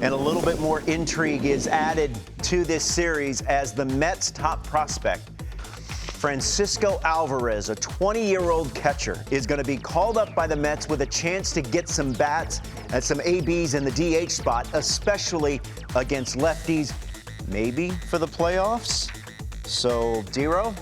And a little bit more intrigue is added to this series as the Mets' top prospect, Francisco Alvarez, a 20-year-old catcher, is going to be called up by the Mets with a chance to get some bats and some ABs in the DH spot, especially against lefties, maybe for the playoffs. So, DeRo,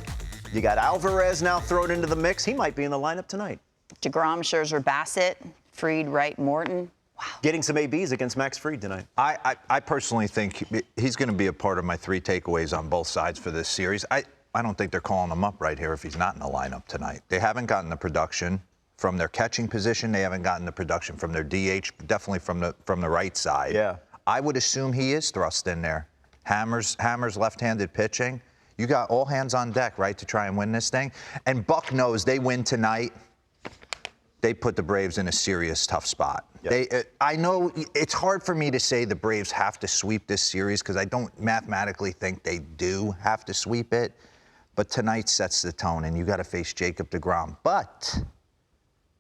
you got Alvarez now thrown into the mix. He might be in the lineup tonight. Degrom, Scherzer, Bassett, Fried, Wright, Morton. Wow. Getting some ABs against Max Fried tonight. I personally think he's going to be a part of my 3 takeaways on both sides for this series. I don't think they're calling him up right here if he's not in the lineup tonight. They haven't gotten the production from their catching position. They haven't gotten the production from their DH, definitely from the right side. Yeah. I would assume he is thrust in there. Hammer's left-handed pitching. You got all hands on deck, right, to try and win this thing. And Buck knows they win tonight, they put the Braves in a serious tough spot. Yep. I know it's hard for me to say the Braves have to sweep this series because I don't mathematically think they do have to sweep it. But tonight sets the tone, and you got to face Jacob Degrom. But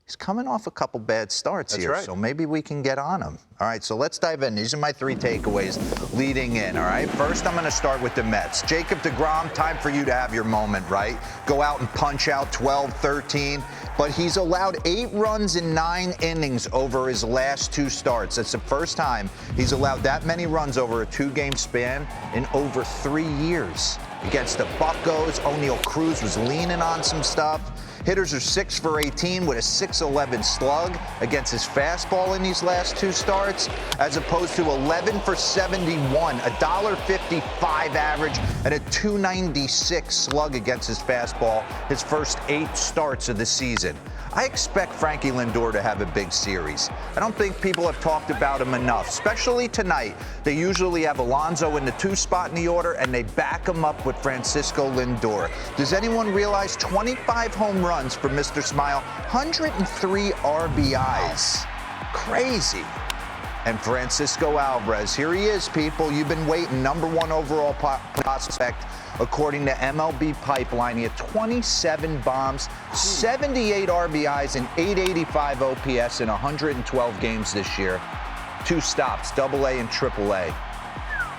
he's coming off a couple bad starts here, so maybe we can get on him. All right, so let's dive in. These are my 3 takeaways leading in, all right? First, I'm going to start with the Mets. Jacob Degrom, time for you to have your moment, right? Go out and punch out 12, 13. But he's allowed 8 runs in 9 innings over his last 2 starts. That's the first time he's allowed that many runs over a 2-game span in over 3 years. Against the Buccos, O'Neal Cruz was leaning on some stuff. Hitters are 6 for 18 with a .611 slug against his fastball in these last 2 starts, as opposed to 11 for 71, a $1.55 average, and a .296 slug against his fastball his first 8 starts of the season. I expect Frankie Lindor to have a big series. I don't think people have talked about him enough, especially tonight. They usually have Alonso in the 2 spot in the order, and they back him up with Francisco Lindor. Does anyone realize 25 home runs for Mr. Smile, 103 RBIs? Crazy. And Francisco Alvarez, here he is, people. You've been waiting. #1 overall prospect. According to MLB Pipeline, he had 27 bombs, 78 RBIs, and 885 OPS in 112 games this year. 2 stops, AA and AAA.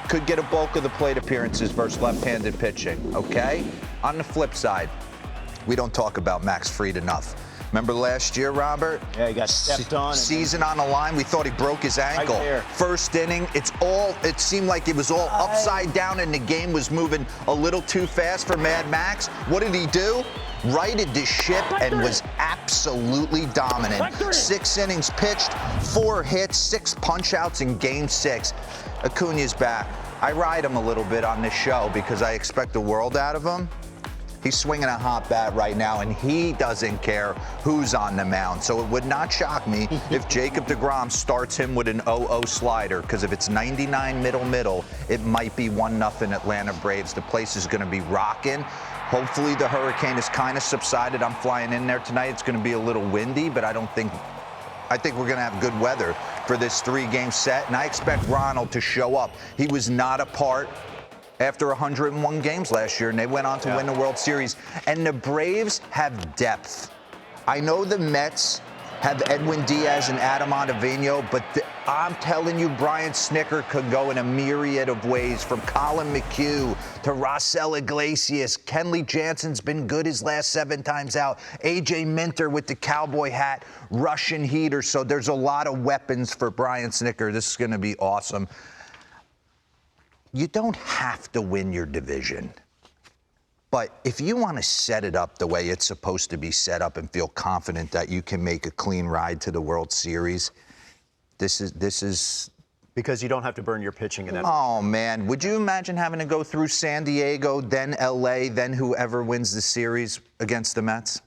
Could get a bulk of the plate appearances versus left-handed pitching, okay? On the flip side, we don't talk about Max Fried enough. Remember last year, Robert? Yeah, he got stepped on. Season on the line, we thought he broke his ankle. Right there. First inning, it seemed like it was all upside down and the game was moving a little too fast for Mad Max. What did he do? Righted the ship and was absolutely dominant. 6 innings pitched, 4 hits, 6 punch-outs in Game 6. Acuna's back. I ride him a little bit on this show because I expect the world out of him. He's swinging a hot bat right now, and he doesn't care who's on the mound. So it would not shock me if Jacob Degrom starts him with an 0-0 slider, because if it's 99 middle, it might be 1-0 Atlanta Braves. The place is going to be rocking. Hopefully the hurricane has kind of subsided. I'm flying in there tonight. It's going to be a little windy, but I think we're going to have good weather for this 3-game set, and I expect Ronald to show up. He was not a part after 101 games last year, and they went on to win the World Series. And the Braves have depth. I know the Mets have Edwin Diaz and Adam Ottavino, but I'm telling you, Brian Snitker could go in a myriad of ways, from Colin McHugh to Raisel Iglesias. Kenley Jansen's been good his last 7 times out. A.J. Minter with the cowboy hat, Russian heater. So there's a lot of weapons for Brian Snitker. This is going to be awesome. You don't have to win your division. But if you want to set it up the way it's supposed to be set up and feel confident that you can make a clean ride to the World Series, this is because you don't have to burn your pitching in that. Oh, man. Would you imagine having to go through San Diego, then L.A., then whoever wins the series against the Mets?